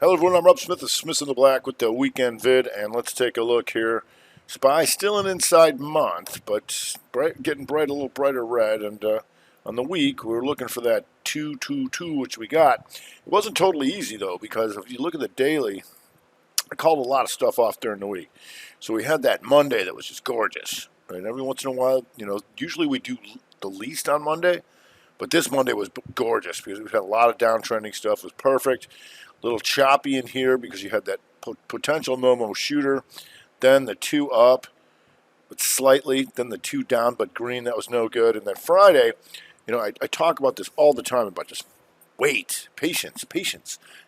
Hello everyone, I'm Rob Smith of Smith in the Black with the weekend vid, and let's take a look here. SPY still an inside month, but getting bright, a little brighter red, and on the week we were looking for that 222, which we got. It wasn't totally easy though, because if you look at the daily, I called a lot of stuff off during the week. So we had that Monday that was just gorgeous, and every once in a while, usually we do the least on Monday, but this Monday was gorgeous because we had a lot of downtrending stuff. It was perfect. A little choppy in here because you had that potential no-mo shooter. Then the 2 up, but slightly. Then the 2 down, but green. That was no good. And then Friday, I talk about this all the time about just wait, patience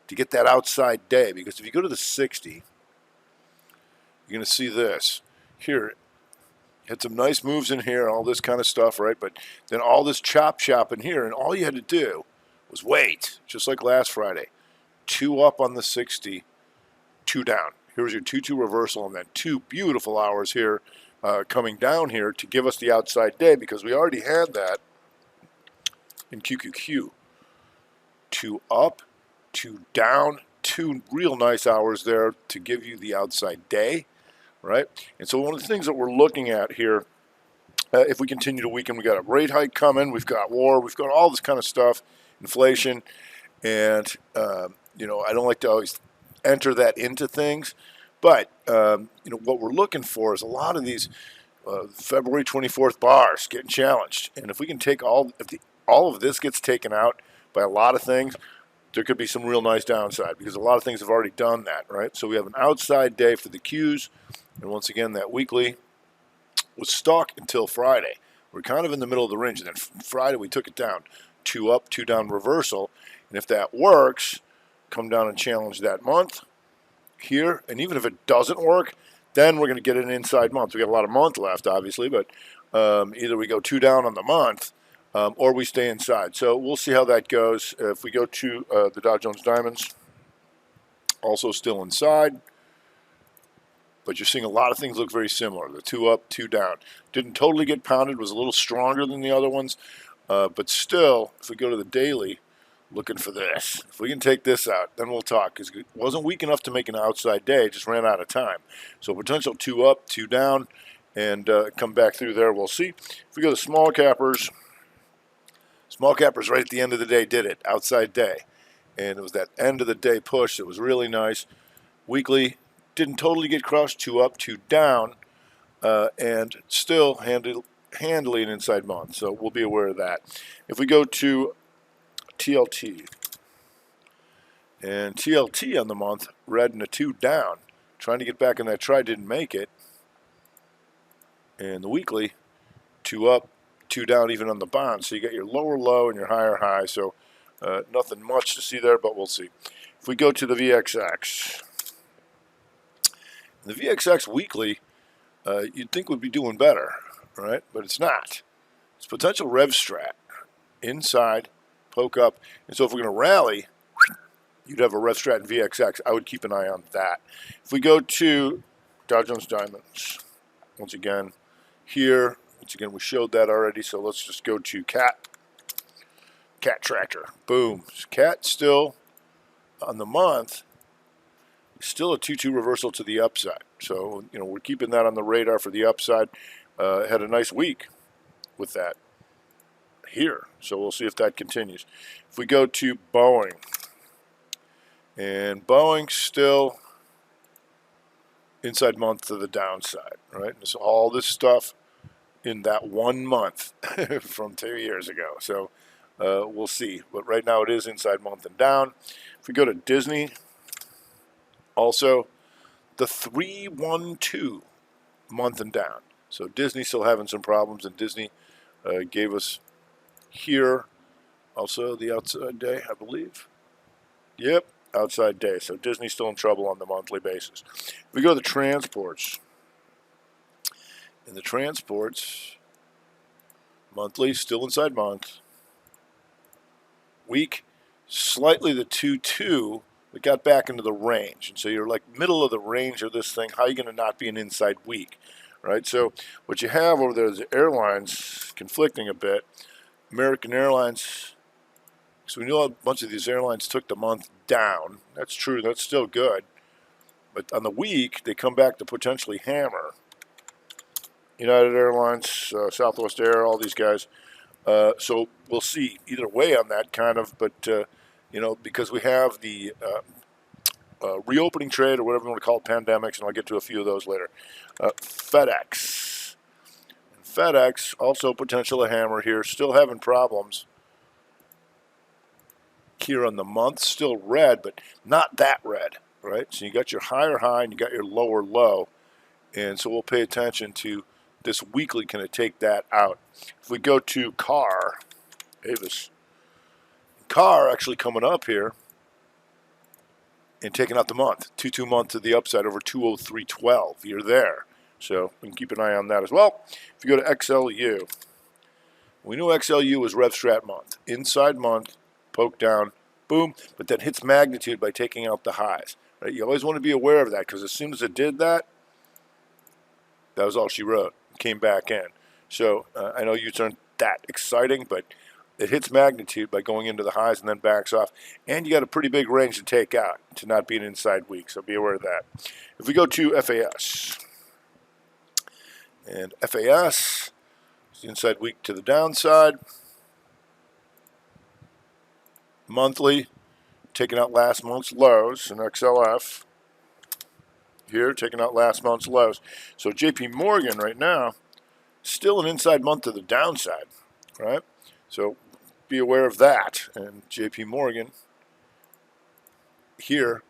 to get that outside day. Because if you go to the 60, you're going to see this. Here, had some nice moves in here, all this kind of stuff, right? But then all this chop in here, and all you had to do was wait, just like last Friday. 2 up on the 60, 2 down. Here's your 2-2 reversal, and then 2 beautiful hours here coming down here to give us the outside day, because we already had that in QQQ. 2 up, 2 down, 2 real nice hours there to give you the outside day. Right? And so one of the things that we're looking at here, if we continue to weaken, we got a rate hike coming, we've got war, we've got all this kind of stuff, inflation, and I don't like to always enter that into things, but what we're looking for is a lot of these February 24th bars getting challenged, and if we can take all of this gets taken out by a lot of things, there could be some real nice downside, because a lot of things have already done that, right? So we have an outside day for the Qs, and once again, that weekly was stuck until Friday. We're kind of in the middle of the range, and then Friday we took it down. 2 up, 2 down reversal, and if that works, come down and challenge that month here, and even if it doesn't work, then we're going to get an inside month. We got a lot of month left, obviously, but either we go 2 down on the month, or we stay inside. So we'll see how that goes. If we go to the Dow Jones Diamonds, also still inside, but you're seeing a lot of things look very similar. The 2 up, 2 down. Didn't totally get pounded, was a little stronger than the other ones, but still, if we go to the daily, looking for this. If we can take this out, then we'll talk, because it wasn't weak enough to make an outside day, it just ran out of time. So potential 2 up, 2 down, and come back through there, we'll see. If we go to small cappers right at the end of the day did it, outside day. And it was that end of the day push that was really nice. Weekly, didn't totally get crushed, 2 up, 2 down, and still handily an inside month. So we'll be aware of that. If we go to TLT, and TLT on the month, red and a 2 down, trying to get back in that try, didn't make it. And the weekly, 2 up, 2 down even on the bond. So you got your lower low and your higher high. So nothing much to see there, but we'll see. If we go to the VXX, the VXX weekly, you'd think would be doing better, right? But it's not. It's potential rev strat inside, poke up. And so if we're going to rally, you'd have a rev strat in VXX. I would keep an eye on that. If we go to Dow Jones Diamonds, once again, here, once again, we showed that already, so let's just go to cat tractor. Boom. Cat still on the month, still a 2-2 reversal to the upside. So, we're keeping that on the radar for the upside. Had a nice week with that here. So we'll see if that continues. If we go to Boeing, and Boeing still inside month to the downside, right? And so all this stuff in that 1 month from 2 years ago. So we'll see. But right now it is inside month and down. If we go to Disney, also the 3-1-2 month and down. So Disney still having some problems, and Disney gave us here also the outside day, I believe. Yep, outside day. So Disney's still in trouble on the monthly basis. If we go to the transports, in the transports, monthly, still inside month. Week, slightly the 2-2, but got back into the range. And so you're like middle of the range of this thing. How are you going to not be an inside week? Right? So what you have over there is the airlines conflicting a bit. American Airlines So we know a bunch of these airlines took the month down. That's true. That's still good. But on the week, they come back to potentially hammer. United Airlines, Southwest Air, all these guys. So we'll see either way on that kind of. But, because we have the reopening trade or whatever you want to call it, pandemics, and I'll get to a few of those later. FedEx. FedEx, also potential a hammer here, still having problems here on the month, still red, but not that red, right? So you got your higher high and you got your lower low, and so we'll pay attention to this weekly. Can it take that out? If we go to Avis, car actually coming up here and taking out the month, 2-2 month to the upside over 203.12. You're there. So we can keep an eye on that as well. If you go to XLU, we knew XLU was RevStrat month. Inside month, poke down, boom, but then hits magnitude by taking out the highs. Right? You always want to be aware of that, because as soon as it did that, that was all she wrote. Came back in. So I know you aren't that exciting, but it hits magnitude by going into the highs and then backs off. And you got a pretty big range to take out to not be an inside week, so be aware of that. If we go to FAS, and FAS is the inside week to the downside. Monthly, taking out last month's lows, and XLF here taking out last month's lows. So JP Morgan right now, still an inside month to the downside, right? So be aware of that. And JP Morgan here,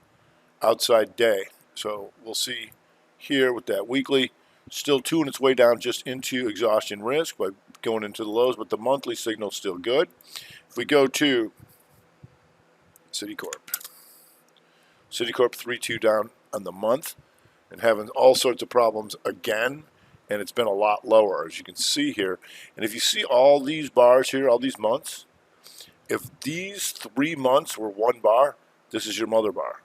outside day. So we'll see here with that weekly, still chewing its way down just into exhaustion risk by going into the lows, but the monthly signal is still good. If we go to Citicorp 3.2 down on the month and having all sorts of problems again, and it's been a lot lower, as you can see here. And if you see all these bars here, all these months, if these 3 months were one bar, this is your mother bar.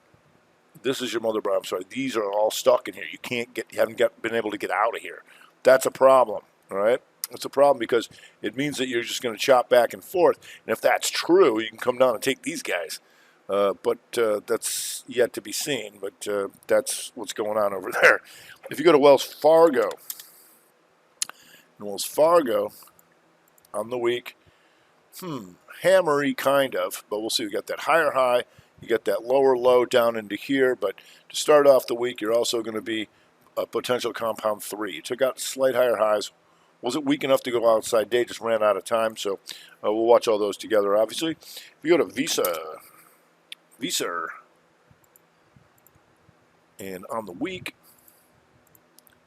This is your mother bar. I'm sorry. These are all stuck in here. You haven't been able to get out of here. That's a problem, all right? It's a problem because it means that you're just going to chop back and forth. And if that's true, you can come down and take these guys. But that's yet to be seen. But that's what's going on over there. If you go to Wells Fargo, on the week, hammery kind of, but we'll see. We got that higher high, you got that lower low down into here, but to start off the week, you're also going to be a potential compound 3. You took out slight higher highs. Wasn't weak enough to go outside day, just ran out of time, so we'll watch all those together, obviously. If you go to Visa, and on the week,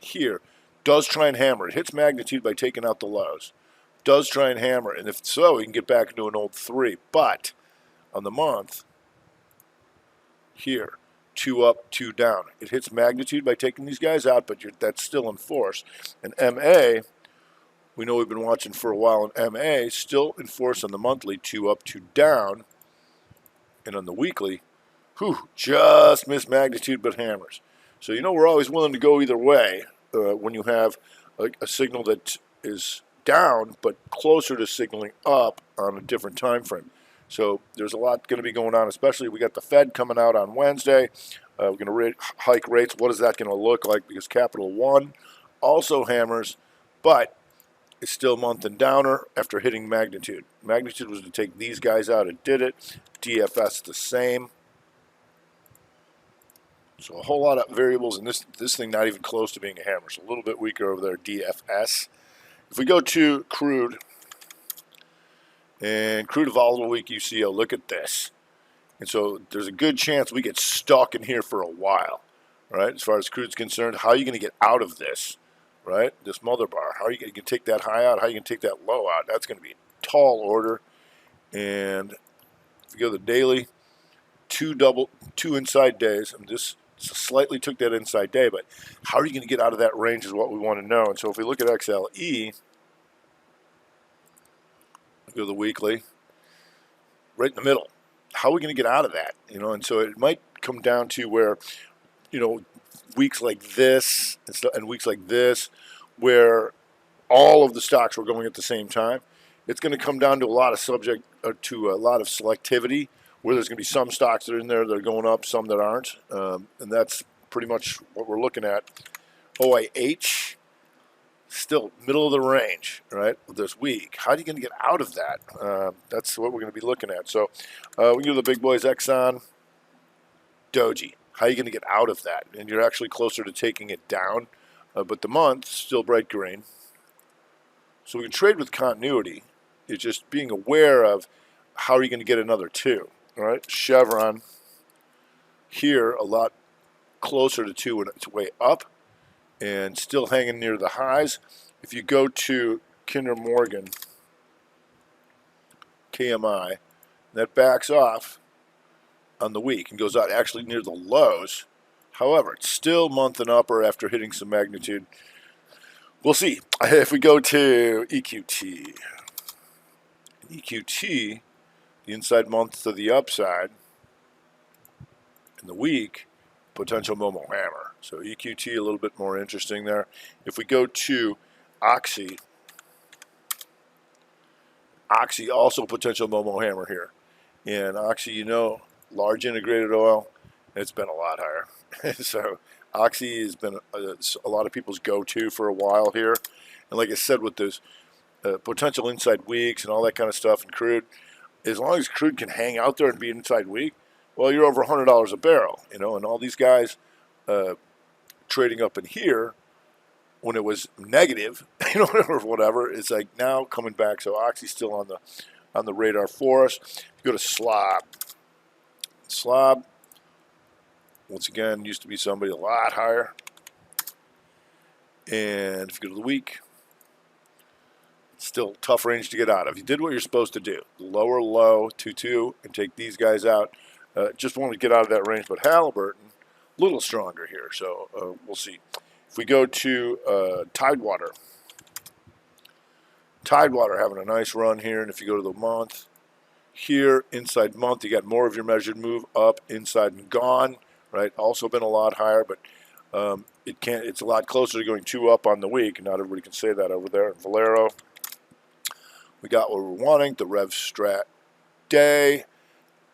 here, does try and hammer. It hits magnitude by taking out the lows. Does try and hammer, and if so, you can get back into an old 3. But on the month, here, 2 up, 2 down. It hits magnitude by taking these guys out, but that's still in force. And MA, we know we've been watching for a while, and MA still in force on the monthly, 2 up, 2 down. And on the weekly, just missed magnitude but hammers. So we're always willing to go either way when you have a signal that is down but closer to signaling up on a different time frame. So there's a lot going to be going on, especially we got the Fed coming out on Wednesday. We're going to hike rates. What is that going to look like? Because Capital One also hammers, but it's still month and downer after hitting magnitude. Magnitude was to take these guys out. It did it. DFS the same. So a whole lot of variables, and this thing not even close to being a hammer. So a little bit weaker over there, DFS. If we go to crude, and crude volatile week UCO, look at this. And so there's a good chance we get stuck in here for a while, right? As far as crude's concerned, how are you going to get out of this, right? This mother bar. How are you going to take that high out? How are you going to take that low out? That's going to be a tall order. And if you go to the daily, two inside days, and this slightly took that inside day, but how are you going to get out of that range is what we want to know. And so if we look at XLE, go to the weekly, right in the middle. How are we going to get out of that? And so it might come down to where, weeks like this and weeks like this, where all of the stocks were going at the same time, it's going to come down to a lot of selectivity, where there's going to be some stocks that are in there that are going up, some that aren't, and that's pretty much what we're looking at. OIH, still middle of the range, right, this week. How are you going to get out of that? That's what we're going to be looking at. So we go to the big boys, Exxon, Doji. How are you going to get out of that? And you're actually closer to taking it down, but the month, still bright green. So we can trade with continuity. It's just being aware of how are you going to get another 2, right? Chevron here, a lot closer to 2 and it's way up and still hanging near the highs. If you go to Kinder Morgan, KMI, that backs off on the week and goes out actually near the lows. However, it's still month and upper after hitting some magnitude. We'll see. If we go to EQT, the inside month to the upside, in the week, potential Momo hammer. So EQT a little bit more interesting there. If we go to Oxy also potential Momo hammer here. And Oxy, large integrated oil, it's been a lot higher. So Oxy has been a lot of people's go-to for a while here. And like I said, with those potential inside weeks and all that kind of stuff in crude, as long as crude can hang out there and be inside week, well, you're over $100 a barrel, and all these guys trading up in here when it was negative, or whatever, it's like now coming back. So Oxy's still on the radar for us. If you go to Slob, once again, used to be somebody a lot higher. And if you go to the week, still tough range to get out of. You did what you're supposed to do. Lower low, 2-2, and take these guys out. Just want to get out of that range, but Halliburton, a little stronger here, so we'll see. If we go to Tidewater having a nice run here, and if you go to the month, here, inside month, you got more of your measured move up, inside and gone, right? Also been a lot higher, but it's a lot closer to going 2 up on the week. Not everybody can say that over there. In Valero, we got what we're wanting, the Rev Strat day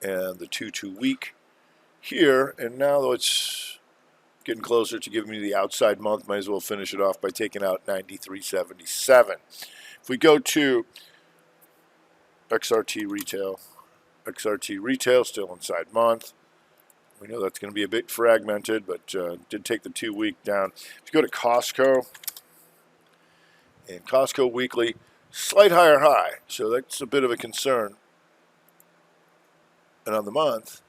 and the 2-2 week here. And now though it's getting closer to giving me the outside month, might as well finish it off by taking out 93.77. If we go to XRT retail still inside month. We know that's going to be a bit fragmented, but did take the 2 week down. If you go to Costco, and Costco weekly, slight higher high, so that's a bit of a concern. And on the month,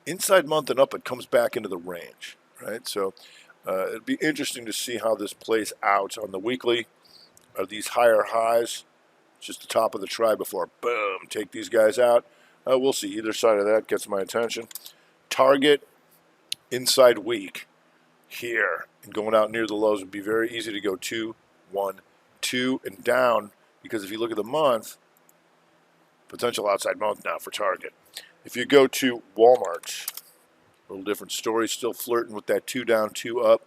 inside month and up, it comes back into the range, right? So it'd be interesting to see how this plays out on the weekly. Are these higher highs just the top of the try before, boom, take these guys out? We'll see. Either side of that gets my attention. Target, inside week here, and going out near the lows would be very easy to go 2, 1, 2, and down, because if you look at the month, potential outside month now for Target. If you go to Walmart, a little different story, still flirting with that 2 down, 2 up.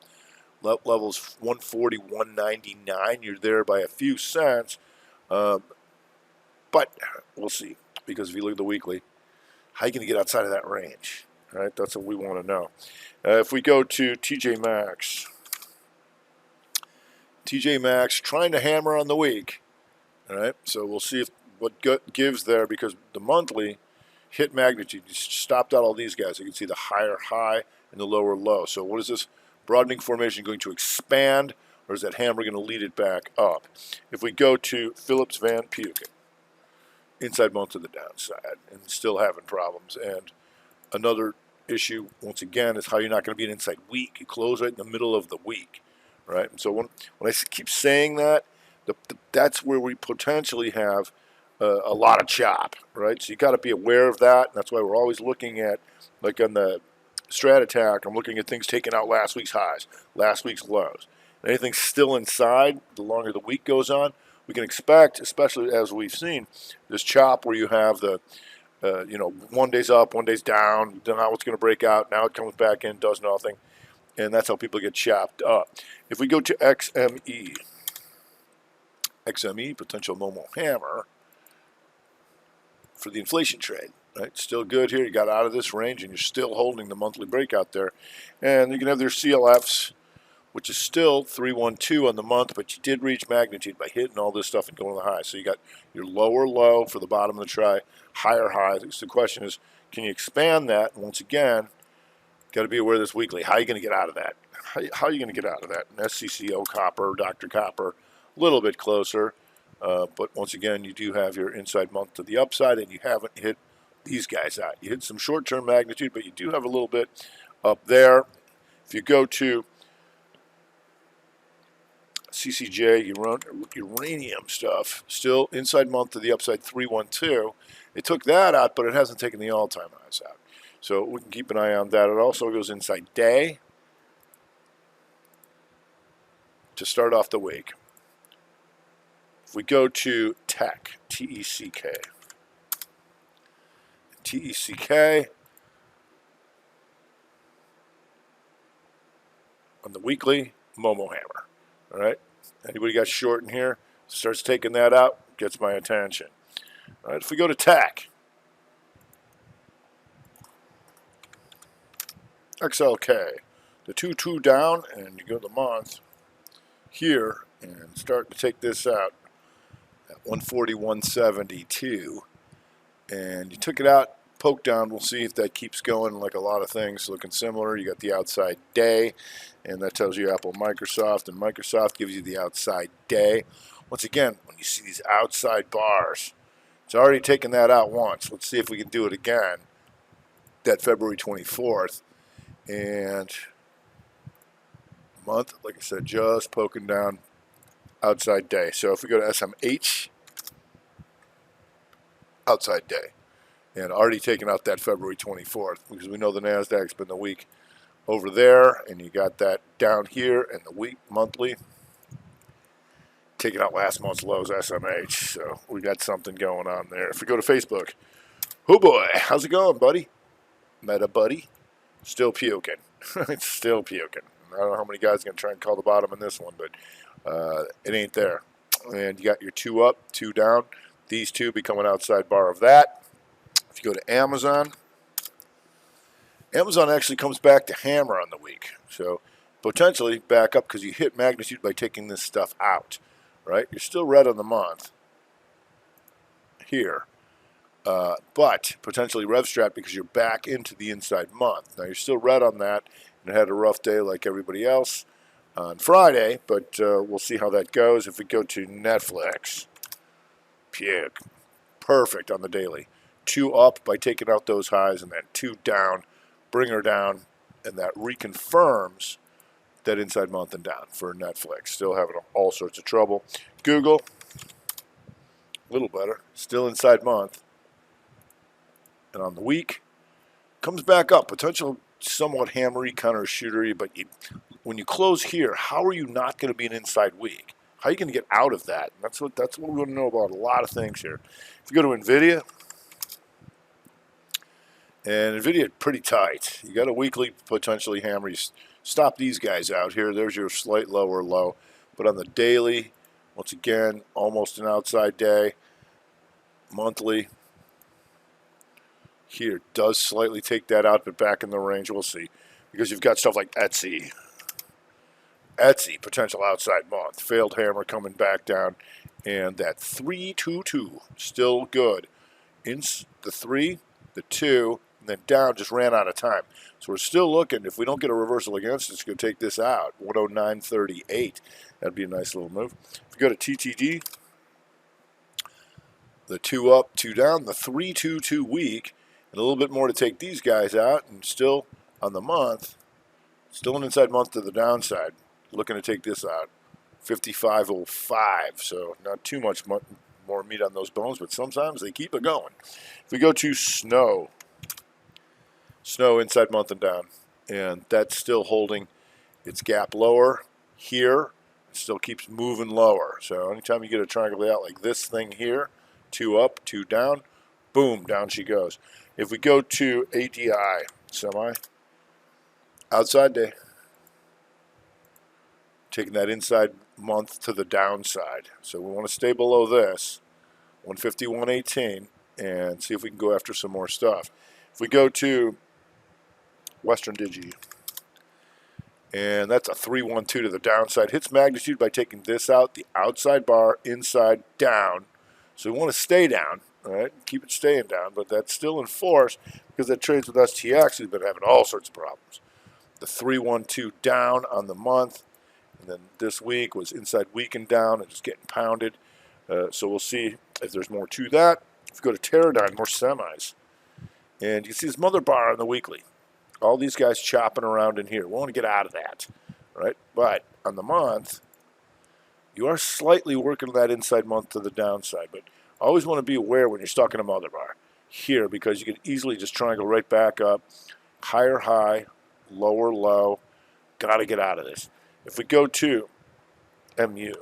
Levels 140, 199. You're there by a few cents, but we'll see. Because if you look at the weekly, how are you going to get outside of that range? Right, that's what we want to know. If we go to TJ Maxx trying to hammer on the week. All right, so we'll see if what gives there, because the monthly hit magnitude. You stopped out all these guys. You can see the higher high and the lower low. So what is this broadening formation going to expand, or is that hammer going to lead it back up? If we go to Phillips Van Peukert, inside month to the downside, and still having problems. And another issue, once again, is how you're not going to be an inside week. You close right in the middle of the week, right? And so when I keep saying that, that's where we potentially have a lot of chop, right? So you got to be aware of that. And that's why we're always looking at, like on the Strat Attack, I'm looking at things taking out last week's highs, last week's lows. Anything still inside, the longer the week goes on, we can expect, especially as we've seen, this chop where you have the, 1 day's up, 1 day's down, don't know what's going to break out, now it comes back in, does nothing, and that's how people get chopped up. If we go to XME, XME, potential Momo hammer for the inflation trade. Right, still good here. You got out of this range, and you're still holding the monthly breakout there. And you can have their CLFs, which is still 312 on the month, but you did reach magnitude by hitting all this stuff and going to the high. So you got your lower low for the bottom of the try, higher high. So the question is, can you expand that? And once again, got to be aware of this weekly. How are you going to get out of that? How are you going to get out of that? And SCCO Copper, Dr. Copper, a little bit closer. But once again, you do have your inside month to the upside, and you haven't hit these guys out. You hit some short-term magnitude, but you do have a little bit up there. If you go to CCJ, uranium stuff, still inside month to the upside 312. It took that out, but it hasn't taken the all-time highs out. So we can keep an eye on that. It also goes inside day to start off the week. If we go to tech, TECK. TECK on the weekly, Momo hammer. All right, anybody got short in here? Starts taking that out, gets my attention. All right, if we go to tech, XLK, the 2-2 down, and you go to the month here and start to take this out at 141.72, and you took it out, poke down. We'll see if that keeps going. Like a lot of things looking similar. You got the outside day, and that tells you Apple, Microsoft, and Microsoft gives you the outside day. Once again, when you see these outside bars, it's already taken that out once. Let's see if we can do it again. That February 24th, and month, like I said, just poking down outside day. So if we go to SMH, outside day, and already taken out that February 24th, because we know the NASDAQ's been the week over there, and you got that down here, and the week monthly taking out last month's lows, SMH. So we got something going on there. If we go to Facebook, oh boy, how's it going, buddy? Meta buddy, still puking. It's still puking. I don't know how many guys are going to try and call the bottom in this one, but it ain't there. And you got your 2 up, 2 down. These two become an outside bar of that. If you go to Amazon, Amazon actually comes back to hammer on the week. So potentially back up because you hit magnitude by taking this stuff out, right? You're still red on the month here, but potentially rev strat because you're back into the inside month. Now you're still red on that, and it had a rough day like everybody else on Friday, but we'll see how that goes. If we go to Netflix, puke, perfect on the daily. 2 up by taking out those highs, and then 2 down, bring her down, and that reconfirms that inside month and down for Netflix. Still having all sorts of trouble. Google, a little better, still inside month. And on the week, comes back up. Potential somewhat hammery, counter shootery, but when you close here, how are you not going to be an inside week? How are you going to get out of that? And that's what we want to know about a lot of things here. If you go to NVIDIA, and NVIDIA pretty tight. You got a weekly potentially hammer. You stop these guys out here. There's your slight lower low. But on the daily, once again, almost an outside day. Monthly, here does slightly take that out, but back in the range. We'll see. Because you've got stuff like Etsy. Etsy, potential outside month. Failed hammer coming back down. And that 322, still good. In the 3, the 2, and then down, just ran out of time. So we're still looking. If we don't get a reversal against it, it's going to take this out. 109.38. That'd be a nice little move. If you go to TTD, the 2 up, 2 down, the 322 week, and a little bit more to take these guys out, and still on the month, still an inside month to the downside. Looking to take this out. 55.05. So not too much more meat on those bones, but sometimes they keep it going. If we go to snow inside month and down, and that's still holding its gap lower here. It still keeps moving lower. So anytime you get a triangle layout like this thing here, 2 up, 2 down, boom, down she goes. If we go to ADI, semi, outside day, taking that inside month to the downside. So we want to stay below this, 151.18, and see if we can go after some more stuff. If we go to Western Digi, and that's a 312 to the downside. Hits magnitude by taking this out, the outside bar, inside, down. So we want to stay down, all right? Keep it staying down, but that's still in force because that trades with STX who's been having all sorts of problems. The 312 down on the month, and then this week was inside weak and down and just getting pounded. So we'll see if there's more to that. If we go to Teradyne, more semis. And you see this mother bar on the weekly. All these guys chopping around in here. We want to get out of that, right? But on the month, you are slightly working that inside month to the downside. But always want to be aware when you're stuck in a mother bar here, because you can easily just triangle right back up. Higher high, lower low. Got to get out of this. If we go to MU,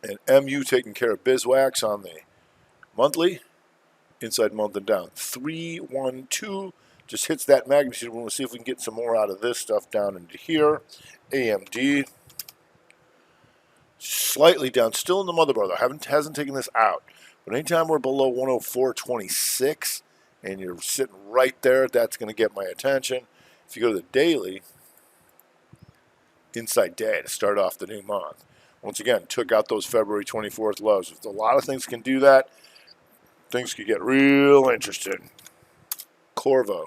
and MU taking care of Bizwax on the monthly, inside month and down. 312 just hits that magnitude. We want to see if we can get some more out of this stuff down into here. AMD slightly down, still in the mother bar though. Hasn't taken this out. But anytime we're below 104.26 and you're sitting right there, that's going to get my attention. If you go to the daily, inside day to start off the new month. Once again, took out those February 24th lows. If a lot of things can do that, things could get real interesting. Corvo.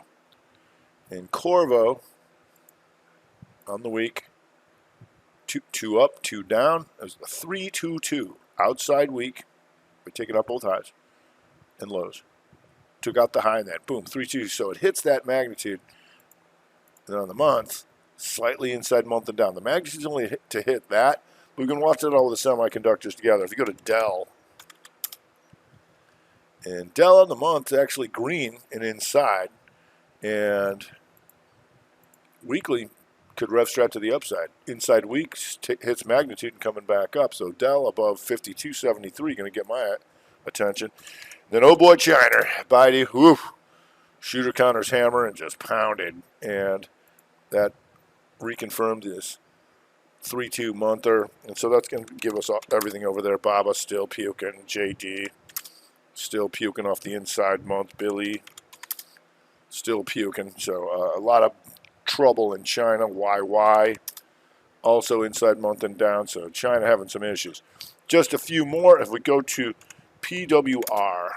And Corvo, on the week, two up, two down. It was a 322. Outside week. We're taking up both highs and lows. Took out the high in that. Boom, 3-2. So it hits that magnitude. And on the month, slightly inside month and down. The magnitude's only to hit that. We can watch it all with the semiconductors together. If you go to Dell, and Dell on the month is actually green and inside, and weekly could rev strat to the upside. Inside week hits magnitude and coming back up. So Dell above 52.73 going to get my attention. Then oh boy, China, Baidu, whoo, shooter counters hammer and just pounded, and that reconfirmed this 3-2 monther, and so that's going to give us everything over there. Baba still puking, JD still puking off the inside month, Billy still puking. So a lot of trouble in China. YY also inside month and down. So China having some issues. Just a few more. If we go to PWR,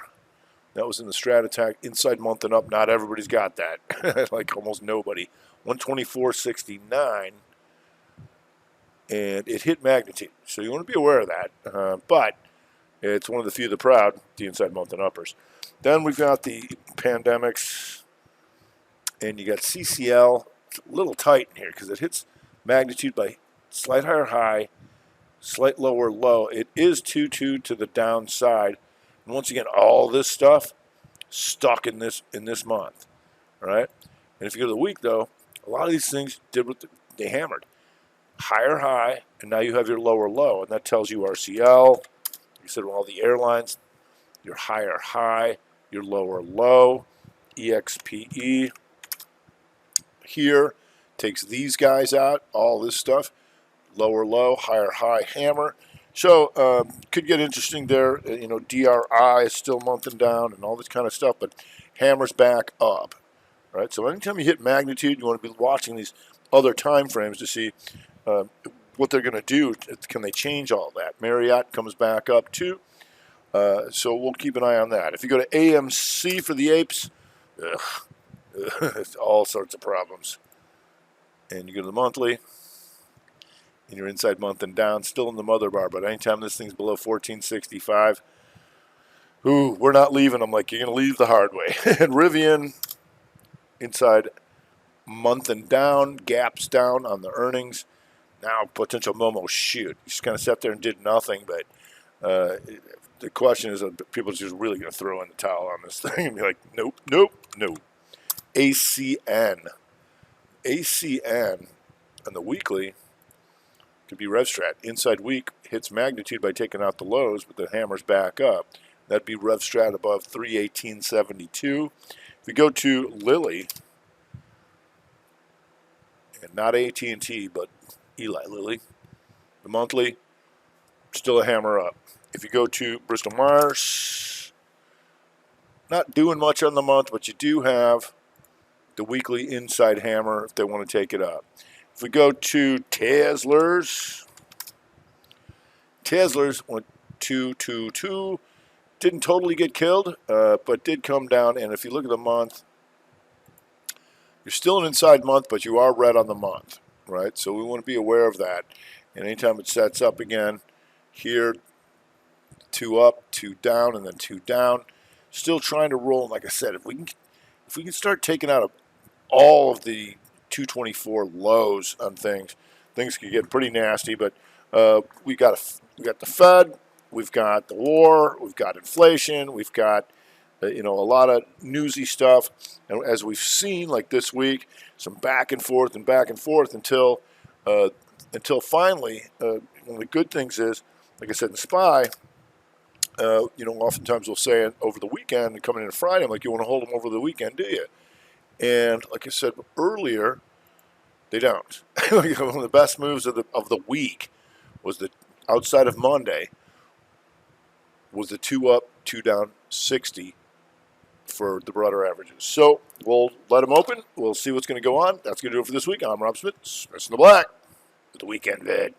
that was in the strat attack inside month and up. Not everybody's got that. Like almost nobody. 124.69. And it hit magnitude. So you want to be aware of that. But it's one of the few of the proud, the inside month and uppers. Then we've got the pandemics. And you got CCL. It's a little tight in here because it hits magnitude by slight higher high, slight lower low. It is 2-2 to the downside. And once again, all this stuff stuck in this month. All right? And if you go to the week, though, a lot of these things did what they hammered. Higher high, and now you have your lower low, and that tells you RCL. You said all the airlines, your higher high, your lower low, EXPE. Here takes these guys out, all this stuff, lower low, higher high, hammer. So could get interesting there. You know, DRI is still monthing down and all this kind of stuff, but hammers back up. Right. So anytime you hit magnitude, you want to be watching these other time frames to see what they're going to do. Can they change all that? Marriott comes back up too. So we'll keep an eye on that. If you go to AMC for the apes, it's all sorts of problems. And you go to the monthly, and you're inside month and down, still in the mother bar. But anytime this thing's below 1465, ooh, we're not leaving. I'm like, you're going to leave the hard way. And Rivian, inside month and down, gaps down on the earnings. Now potential Momo shoot. Just kind of sat there and did nothing. But the question is, people just really going to throw in the towel on this thing and be like, nope, nope, nope. ACN on the weekly could be RevStrat. Inside week hits magnitude by taking out the lows, but the hammer's back up. That'd be RevStrat above 318.72. If we go to Lilly, and not AT&T, but Eli Lilly, The monthly, still a hammer up. If you go to Bristol Myers, not doing much on the month, but you do have the weekly inside hammer if they want to take it up. If we go to Teslas went 222. Didn't totally get killed, but did come down. And if you look at the month, you're still an inside month, but you are red on the month, right? So we want to be aware of that. And anytime it sets up again, here, 2 up, 2 down, and then 2 down. Still trying to roll. And like I said, if we can start taking out all of the 224 lows on things can get pretty nasty. But we got the Fed, we've got the war, we've got inflation, we've got a lot of newsy stuff, and as we've seen, like this week, some back and forth until finally, one of the good things is, like I said in SPY, oftentimes we'll say it over the weekend and coming into Friday, I'm like, you want to hold them over the weekend, do you? And like I said earlier, they don't. One of the best moves of the week was the outside of Monday was the 2 up, 2 down, 60 for the broader averages. So we'll let them open. We'll see what's going to go on. That's going to do it for this week. I'm Rob Smith, Smith in the Black, with the weekend vid.